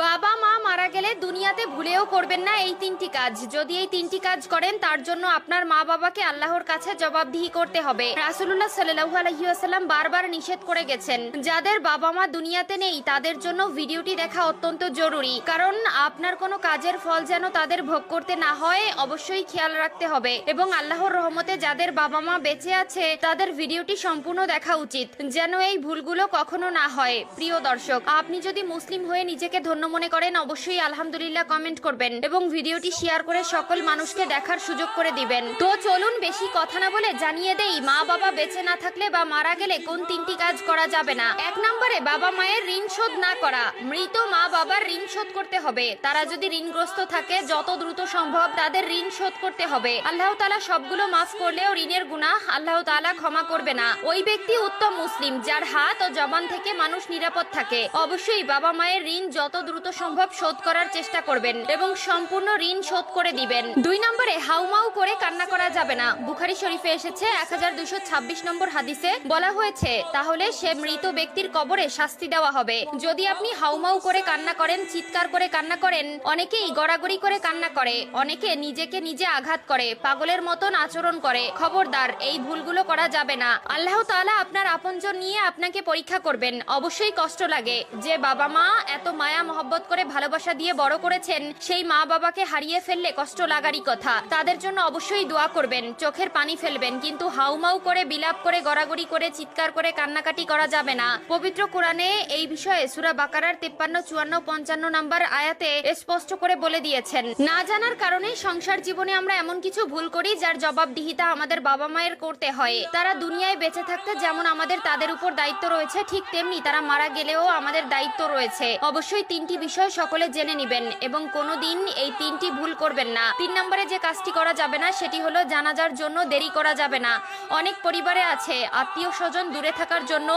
বাবা মা মারা গেলে দুনিয়াতে ভুলেও করবেন না এই তিনটি কাজ। যদি এই তিনটি কাজ করেন তার জন্য আপনার মা বাবাকে আল্লাহর কাছে জবাবদিহি করতে হবে। রাসূলুল্লাহ সাল্লাল্লাহু আলাইহি ওয়াসাল্লাম বারবার নিষেধ করে গেছেন, যাদের বাবা মা দুনিয়াতে নেই তাদের জন্য ভিডিওটি দেখা অত্যন্ত জরুরি, কারণ আপনার কোনো কাজের ফল যেন তাদের ভোগ করতে না হয় অবশ্যই খেয়াল রাখতে হবে। এবং আল্লাহর রহমতে যাদের বাবা মা বেঁচে আছে তাদের ভিডিওটি সম্পূর্ণ দেখা উচিত, যেন এই ভুলগুলো কখনো না হয়। প্রিয় দর্শক, আপনি যদি মুসলিম হয়ে নিজেকে ধন্য মনে করেন অবশ্যই আলহামদুলিল্লাহ কমেন্ট করবেন এবং ভিডিওটি শেয়ার করে সকল মানুষকে দেখার সুযোগ করে দিবেন। তো চলুন বেশি কথা না বলে জানিয়ে দেই মা বাবা বেঁচে না থাকলে বা মারা গেলে কোন তিনটি কাজ করা যাবে না। 1 নম্বরে বাবা মায়ের ঋণ শোধ না করা। মৃত মা বাবার ঋণ শোধ করতে হবে। তারা যদি ঋণগ্রস্ত থাকে যত দ্রুত সম্ভব তাদের ঋণ শোধ করতে হবে। আল্লাহ তাআলা সবগুলো মাফ করলেও ঋণের গুনাহ আল্লাহ তাআলা ক্ষমা করবে না। ওই ব্যক্তি উত্তম মুসলিম যার হাত ও জবান থেকে মানুষ নিরাপদ থাকে। অবশ্যই বাবা মায়ের ঋণ যত দ্রুত সম্ভব শোধ করার চেষ্টা করবেন এবং সম্পূর্ণ ঋণ শোধ করে দিবেন। 2 নম্বরে হাউমাউ করে কান্না করা যাবে না। বুখারী শরীফে এসেছে 1226 নম্বর হাদিসে বলা হয়েছে, তাহলে সে মৃত ব্যক্তির কবরে শাস্তি দেওয়া হবে। যদি আপনি হাউমাউ করে কান্না করেন, চিৎকার করে কান্না করেন, অনেকেই গড়াগড়ি করে কান্না করে, অনেকে নিজেকে নিজে আঘাত করে, পাগলের মতন আচরণ করে। খবরদার, এই ভুলগুলো করা যাবে না। আল্লাহ তাআলা আপনার আপনজন নিয়ে আপনাকে পরীক্ষা করবেন। অবশ্যই কষ্ট লাগে যে বাবা মা এত মায়া মহব্বত করে ভালোবাসা দিয়ে বড় করেছেন, সেই মা বাবাকে হারিয়ে ফেললে কষ্ট লাগারই কথা। তাদের জন্য অবশ্যই দোয়া করবেন, চোখের পানি ফেলবেন, কিন্তু হাউমাউ করে বিলাপ করে গড়াগড়ি করে চিৎকার করে কান্নাকাটি করা যাবে না। পবিত্র কোরআনে এই বিষয়ে সূরা বাকারার 53, 54, 55 নম্বর আয়াতে স্পষ্ট করে বলে দিয়েছেন, না জানার কারণে সংসার জীবনে আমরা এমন কিছু ভুল করি যার জবাবদিহিতা আমাদের বাবা মায়ের করতে হয়। তারা দুনিয়ায় বেঁচে থাকতে যেমন আমাদের তাদের উপর দায়িত্ব রয়েছে, ঠিক তেমনি তারা মারা গেলেও আমাদের দায়িত্ব রয়েছে। অবশ্যই 3টি বিষয় সকলে জেনে নেবেন এবং কোনোদিন এই 3টি ভুল করবেন না। 3 নম্বরে যে কাজটি করা যাবে না সেটি হলো জানাজার জন্য দেরি করা যাবে না। অনেক পরিবারে আছে আত্মীয় স্বজন দূরে থাকার জন্য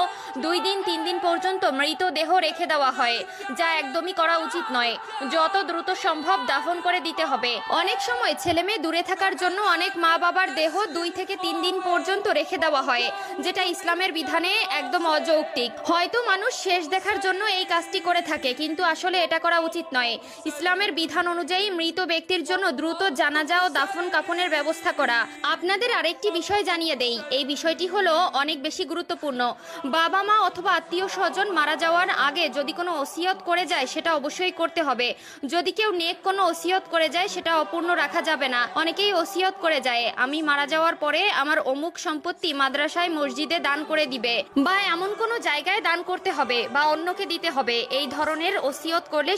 2 দিন 3 দিন পর্যন্ত মৃতদেহ রেখে দেওয়া হয়, যা একদমই করা উচিত নয়। যত দ্রুত সম্ভব দাফন করে দিতে হবে। অনেক সময় ছেলে মেয়ে দূরে থাকার জন্য অনেক মা বাবার দেহ 2 থেকে 3 দিন পর্যন্ত রেখে দেওয়া হয়, যেটা ইসলামের বিধানে একদম অযৌক্তিক। হয়তো মানুষ শেষ দেখার জন্য এই কাজটি করে থাকে, কিন্তু আসলে এটা করা উচিত নয়। ইসলামের বিধান অনুযায়ী মৃত ব্যক্তির জন্য দ্রুত জানাজা ও দাফন কাফনের ব্যবস্থা করা। আপনাদের আরেকটি বিষয় জানিয়ে দেই, এই বিষয়টি হলো অনেক বেশি গুরুত্বপূর্ণ। বাবা মা অথবা আত্মীয় স্বজন মারা যাওয়ার আগে যদি কোনো ওসিয়ত করে যায় সেটা অবশ্যই করতে হবে। যদি কেউ নেক কোনো ওসিয়ত করে যায় সেটা অপূর্ণ রাখা যাবে না। অনেকেই ওসিয়ত করে যায়, আমি মারা যাওয়ার পরে আমার অমুক সম্পত্তি মাদ্রাসায় মসজিদে দান করে দিবে, বা এমন কোনো জায়গায় দান করতে হবে বা অন্যকে দিতে হবে। এই ধরনের ওসিয়ত করলে